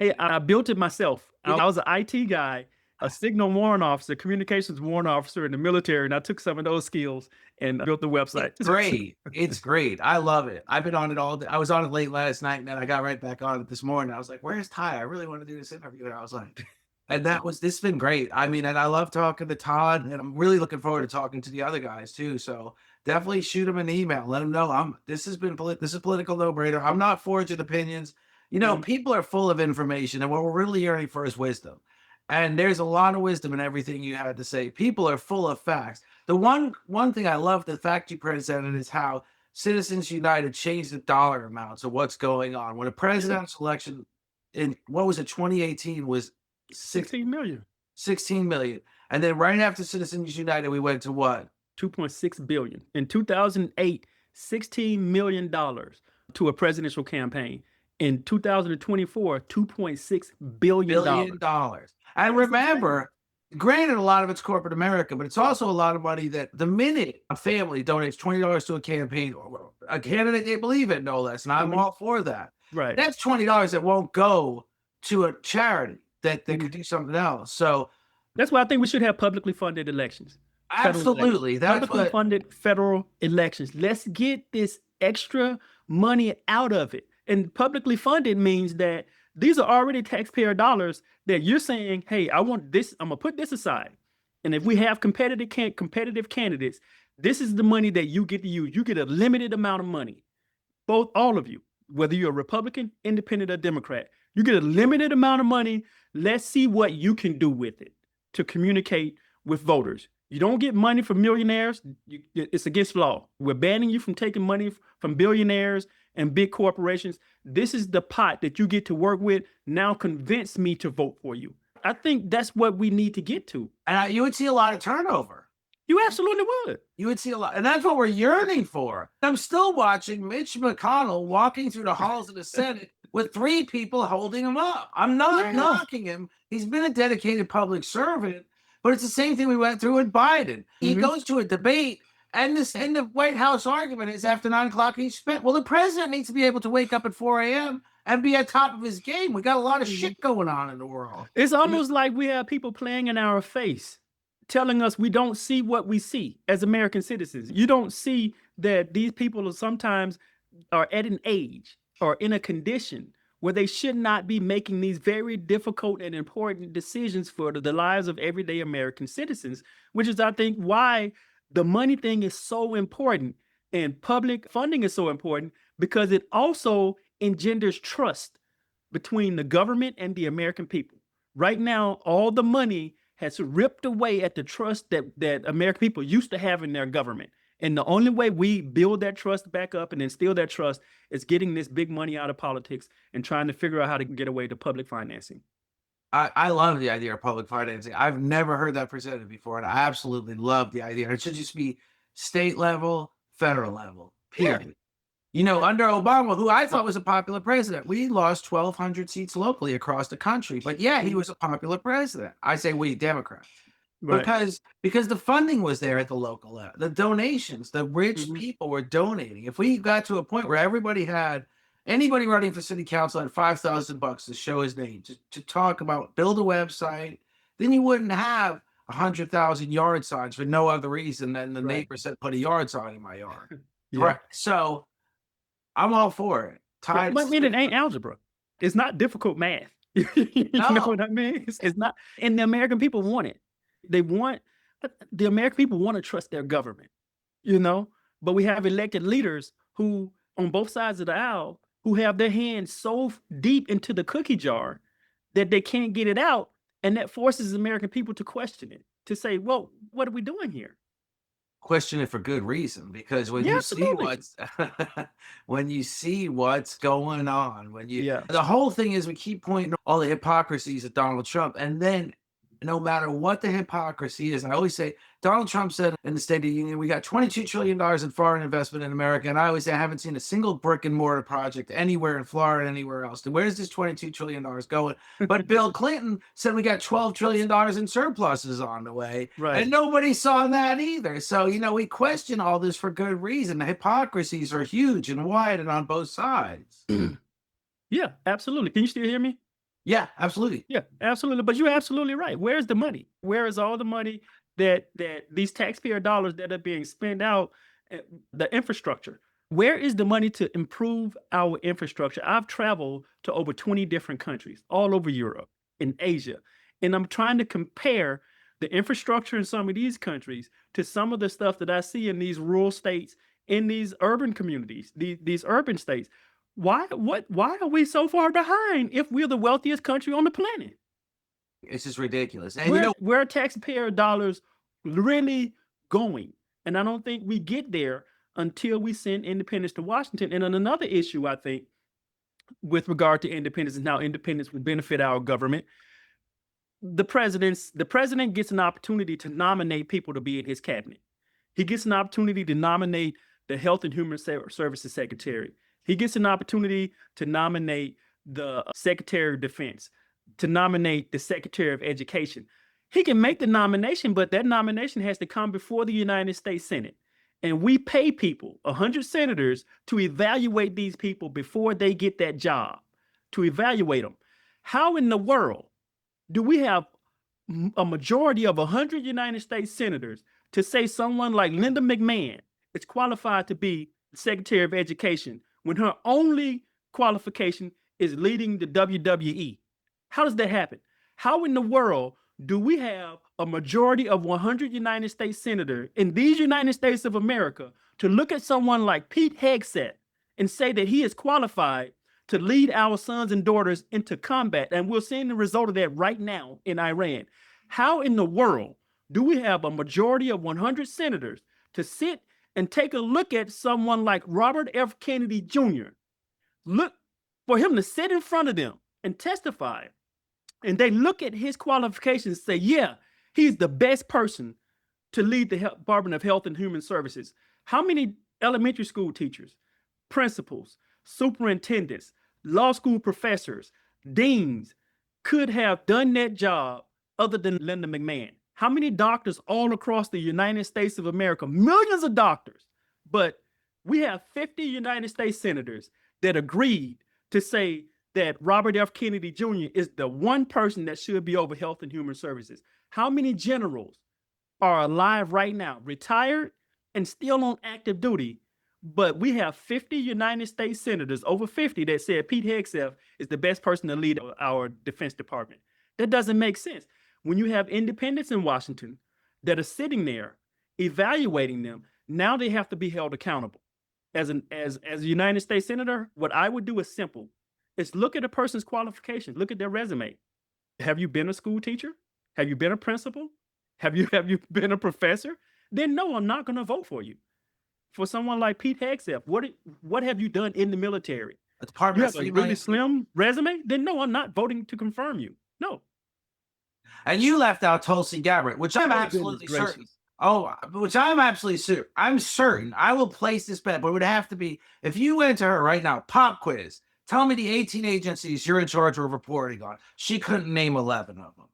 Hey, I built it myself. I was an IT guy, a signal warrant officer, communications warrant officer in the military, and I took some of those skills and built the website. It's great. It's great. I love it. I've been on it all day. I was on it late last night, and then I got right back on it this morning. I was like, "Where's Ty? I really want to do this interview." And I was like, and this has been great. I mean, and I love talking to Todd, and I'm really looking forward to talking to the other guys too. So definitely shoot them an email. Let them know this has been this is political no brainer. I'm not forging opinions. People are full of information, and what we're really yearning for is wisdom. And there's a lot of wisdom in everything you had to say. People are full of facts. The one thing I love, the fact you presented, is how Citizens United changed the dollar amounts of what's going on. When a presidential election in, what was it, 2018 was 16 million. 16 million. And then right after Citizens United, we went to what? 2.6 billion. In 2008, $16 million to a presidential campaign. In 2024, $2.6 billion. And remember, granted, a lot of it's corporate America, but it's also a lot of money that the minute a family donates $20 to a campaign or a candidate they believe in, no less, and I'm all for that. Right. That's $20 that won't go to a charity that could do something else. So that's why I think we should have publicly funded elections. Absolutely. That's publicly funded federal elections. Let's get this extra money out of it. And publicly funded means that these are already taxpayer dollars that you're saying, hey, I want this, I'm gonna put this aside. And if we have competitive candidates, this is the money that you get to use. You get a limited amount of money, all of you, whether you're a Republican, Independent, or Democrat. You get a limited amount of money. Let's see what you can do with it to communicate with voters. You don't get money from millionaires. It's against law. We're banning you from taking money from billionaires and big corporations. This is the pot that you get to work with. Now convince me to vote for you. I think that's what we need to get to. And you would see a lot of turnover. You absolutely would. You would see a lot. And that's what we're yearning for. I'm still watching Mitch McConnell walking through the halls of the Senate with 3 people holding him up. I'm not knocking him. He's been a dedicated public servant, but it's the same thing we went through with Biden. He goes to a debate, and the White House argument is after 9 o'clock he's spent. Well, the president needs to be able to wake up at 4 a.m. and be at top of his game. We got a lot of shit going on in the world. It's almost like we have people playing in our face, telling us we don't see what we see as American citizens. You don't see that these people sometimes are at an age or in a condition where they should not be making these very difficult and important decisions for the lives of everyday American citizens, which is, I think, why the money thing is so important and public funding is so important, because it also engenders trust between the government and the American people. Right now, all the money has ripped away at the trust that American people used to have in their government. And the only way we build that trust back up and instill that trust is getting this big money out of politics and trying to figure out how to get away to public financing. I love the idea of public financing. I've never heard that presented before, and I absolutely love the idea. It should just be state level, federal level, period. Under Obama, who I thought was a popular president, we lost 1,200 seats locally across the country. But yeah, he was a popular president. I say we, Democrats. Right. Because the funding was there at the local level, the donations, the rich people were donating. If we got to a point where anybody running for city council had $5,000 to show his name, to talk about, build a website, then you wouldn't have 100,000 yard signs for no other reason than the neighbor said, put a yard sign in my yard. Right. So I'm all for it. I mean, it ain't algebra. It's not difficult math. You know what I mean? It's not, and the American people want it. The American people want to trust their government, but we have elected leaders who, on both sides of the aisle, who have their hands so deep into the cookie jar that they can't get it out. And that forces American people to question it, to say, well, what are we doing here? Question it for good reason, because when you see what's going on, the whole thing is we keep pointing all the hypocrisies of Donald Trump, and then no matter what the hypocrisy is, I always say, Donald Trump said in the State of the Union, we got $22 trillion in foreign investment in America. And I always say, I haven't seen a single brick and mortar project anywhere in Florida, anywhere else. Where's this $22 trillion going? But Bill Clinton said we got $12 trillion in surpluses on the way. Right. And nobody saw that either. So, we question all this for good reason. The hypocrisies are huge and wide and on both sides. Yeah, absolutely. Can you still hear me? Yeah, absolutely. Yeah, absolutely. But you're absolutely right. Where's the money? Where is all the money that these taxpayer dollars that are being spent out, the infrastructure? Where is the money to improve our infrastructure? I've traveled to over 20 different countries, all over Europe and Asia, and I'm trying to compare the infrastructure in some of these countries to some of the stuff that I see in these rural states, in these urban communities, these urban states. Why are we so far behind if we're the wealthiest country on the planet? It's just ridiculous. And Where are taxpayer dollars really going? And I don't think we get there until we send independence to Washington. And then another issue, I think, with regard to independence and how independence would benefit our government, the president gets an opportunity to nominate people to be in his cabinet. He gets an opportunity to nominate the Health and Human Services Secretary. He gets an opportunity to nominate the Secretary of Defense, to nominate the Secretary of Education. He can make the nomination, but that nomination has to come before the United States Senate. And we pay people, 100 senators, to evaluate these people before they get that job, to evaluate them. How in the world do we have a majority of 100 United States senators to say someone like Linda McMahon is qualified to be Secretary of Education when her only qualification is leading the WWE? How does that happen? How in the world do we have a majority of 100 United States senators in these United States of America to look at someone like Pete Hegseth and say that he is qualified to lead our sons and daughters into combat? And we're seeing the result of that right now in Iran. How in the world do we have a majority of 100 senators to sit and take a look at someone like Robert F. Kennedy Jr., look for him to sit in front of them and testify, and they look at his qualifications and say, yeah, he's the best person to lead the Department of Health and Human Services? How many elementary school teachers, principals, superintendents, law school professors, deans could have done that job other than Linda McMahon? How many doctors all across the United States of America? Millions of doctors. But we have 50 United States senators that agreed to say that Robert F. Kennedy Jr. is the one person that should be over Health and Human Services. How many generals are alive right now, retired and still on active duty? But we have 50 United States senators, over 50, that said Pete Hegseth is the best person to lead our Defense Department. That doesn't make sense. When you have independents in Washington that are sitting there evaluating them, now they have to be held accountable. As a United States senator, what I would do is simple. It's look at a person's qualifications, look at their resume. Have you been a school teacher? Have you been a principal? Have you been a professor? Then no, I'm not going to vote for you. For someone like Pete Hegseth, what have you done in the military? a You department have a really slim resume? Then no, I'm not voting to confirm you. No. and you left out Tulsi Gabbard, which I'm Oh, absolutely goodness certain. gracious. Oh, which I'm absolutely certain. I'm certain. I will place this bet, but it would have to be if you went to her right now, pop quiz. Tell me the 18 agencies you're in charge of reporting on. She couldn't name 11 of them.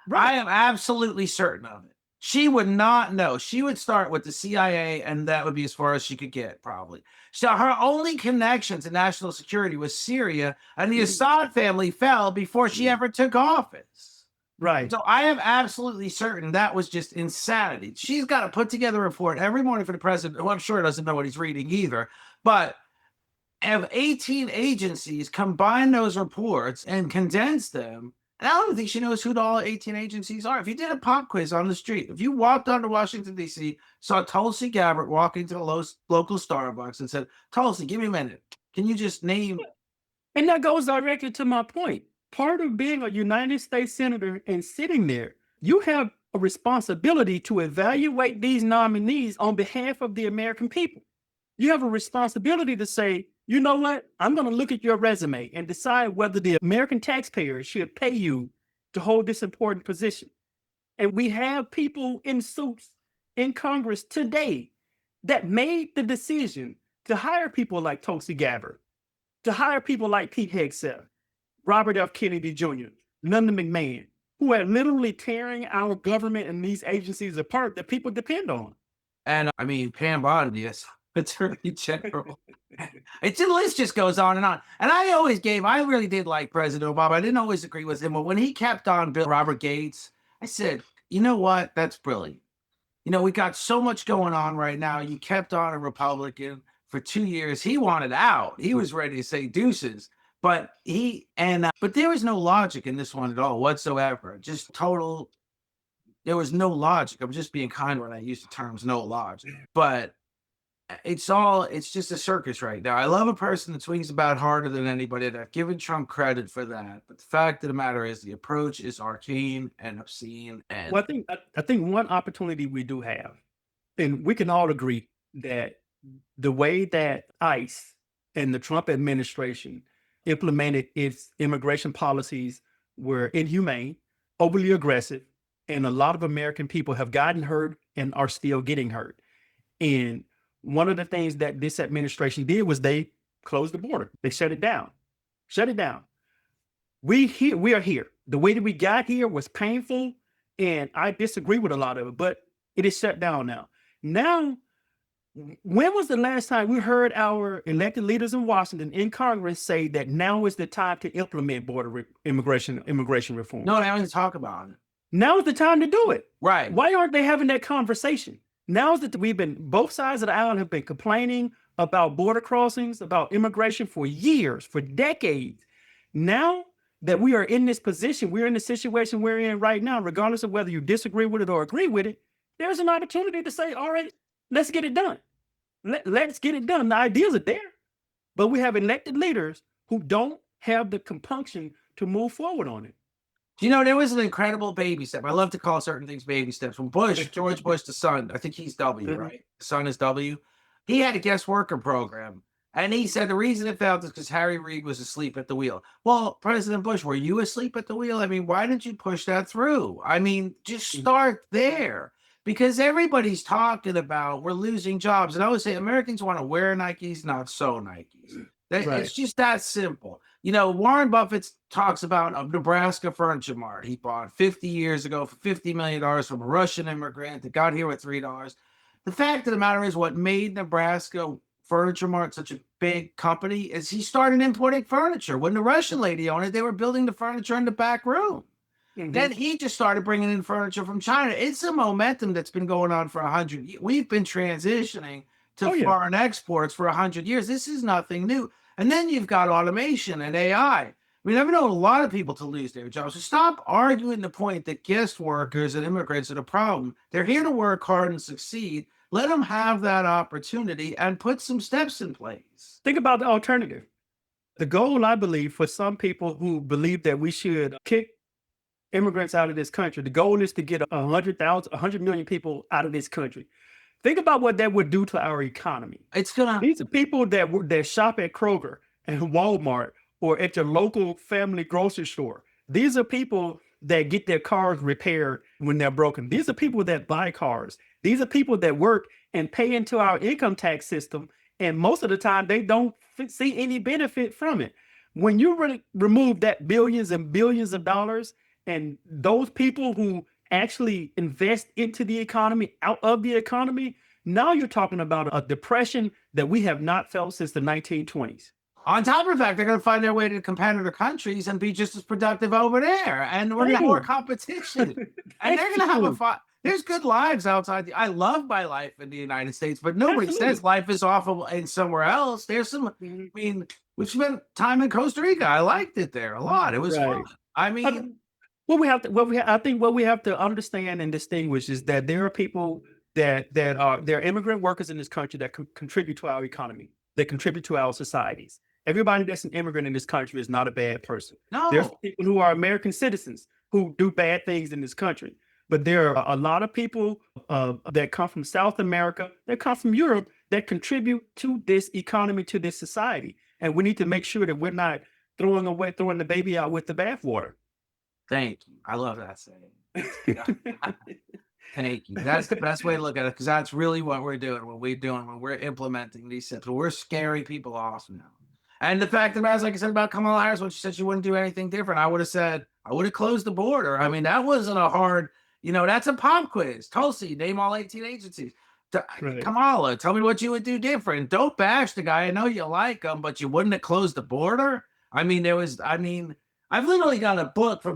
I Right. am absolutely certain of it. She would not know. She would start with the CIA, and that would be as far as she could get, probably. So her only connection to national security was Syria, and the Assad family fell before she ever took office. Right. So I am absolutely certain that was just insanity. She's got to put together a report every morning for the president, who I'm sure doesn't know what he's reading either. But have 18 agencies combine those reports and condense them. And I don't think she knows who all 18 agencies are. If you did a pop quiz on the street, if you walked onto Washington, D.C., saw Tulsi Gabbard walking to the local Starbucks and said, Tulsi, give me a minute. Can you just name? And that goes directly to my point. Part of being a United States senator and sitting there, you have a responsibility to evaluate these nominees on behalf of the American people. You have a responsibility to say, you know what? I'm going to look at your resume and decide whether the American taxpayers should pay you to hold this important position. And we have people in suits in Congress today that made the decision to hire people like Tulsi Gabbard, to hire people like Pete Hegseth, Robert F. Kennedy Jr., Linda McMahon, who are literally tearing our government and these agencies apart that people depend on. And I mean, Pam Bondi, yes. Attorney General. It's the list just goes on and on. And I really did like President Obama. I didn't always agree with him, but when he kept on Bill Robert Gates, I said, you know what? That's brilliant. You know, we got so much going on right now. You kept on a Republican for 2 years. He wanted out. He was ready to say deuces. But there was no logic in this one at all whatsoever. Just total. There was no logic. I'm just being kind when I use the terms no logic. But it's just a circus right now. I love a person that swings about harder than anybody, and I've given Trump credit for that. But the fact of the matter is the approach is arcane and obscene. And Well, I think one opportunity we do have, and we can all agree that the way that ICE and the Trump administration implemented its immigration policies were inhumane, overly aggressive, and a lot of American people have gotten hurt and are still getting hurt. And one of the things that this administration did was they closed the border. They shut it down. Shut it down. We are here. The way that we got here was painful, and I disagree with a lot of it, but it is shut down now. Now, when was the last time we heard our elected leaders in Washington, in Congress, say that now is the time to implement immigration reform? no, they don't even talk about it. Now is the time to do it. Right. Why aren't they having that conversation? Now is that both sides of the aisle have been complaining about border crossings, about immigration for years, for decades. Now that we are in this position, we're in the situation we're in right now, regardless of whether you disagree with it or agree with it, there's an opportunity to say, all right, let's get it done. Let's get it done. The ideas are there, but we have elected leaders who don't have the compunction to move forward on it. You know, there was an incredible baby step. I love to call certain things baby steps. When George Bush, the son, I think he's W, right? The son is W. He had a guest worker program. And he said the reason it failed is because Harry Reid was asleep at the wheel. Well, President Bush, were you asleep at the wheel? I mean, why didn't you push that through? I mean, just start there. Because everybody's talking about we're losing jobs. And I always say Americans want to wear Nikes, not sew Nikes. Right. It's just that simple. You know, Warren Buffett talks about a Nebraska furniture mart he bought 50 years ago for $50 million from a Russian immigrant that got here with $3. The fact of the matter is what made Nebraska Furniture Mart such a big company is he started importing furniture. When the Russian lady owned it, they were building the furniture in the back room. Then he just started bringing in furniture from China. It's a momentum that's been going on for 100 years. We've been transitioning to foreign exports for 100 years. This is nothing new. And then you've got automation and AI. I mean, I've known a lot of people to lose their jobs. So stop arguing the point that guest workers and immigrants are the problem. They're here to work hard and succeed. Let them have that opportunity and put some steps in place. Think about the alternative. The goal, I believe, for some people who believe that we should kick immigrants out of this country, the goal is to get 100 million people out of this country. Think about what that would do to our economy. These are people that shop at Kroger and Walmart or at your local family grocery store. These are people that get their cars repaired when they're broken. These are people that buy cars. These are people that work and pay into our income tax system. And most of the time, they don't see any benefit from it. When you really remove that billions and billions of dollars, and those people who actually invest into the economy, out of the economy, now you're talking about a depression that we have not felt since the 1920s. On top of the fact, they're going to find their way to competitor countries and be just as productive over there. And we're going to have more competition. And they're going to have a fun. There's good lives outside. I love my life in the United States, but nobody says life is awful in somewhere else. There's some, I mean, we spent time in Costa Rica. I liked it there a lot. It was fun. I mean, I think what we have to understand and distinguish is that there are people that are immigrant workers in this country that contribute to our economy, that contribute to our societies. Everybody that's an immigrant in this country is not a bad person. No. There's people who are American citizens who do bad things in this country. But there are a lot of people that come from South America, that come from Europe, that contribute to this economy, to this society. And we need to make sure that we're not throwing the baby out with the bathwater. Thank you. I love that saying. Thank you. That's the best way to look at it, because that's really what we're doing when we're implementing these steps. We're scaring people off now. And the fact that, as like I said about Kamala Harris, when she said she wouldn't do anything different, I would have closed the border. I mean, that wasn't a hard, that's a pop quiz. Tulsi, name all 18 agencies. Right. Kamala, tell me what you would do different. Don't bash the guy. I know you like him, but you wouldn't have closed the border. I mean, I've literally got a book from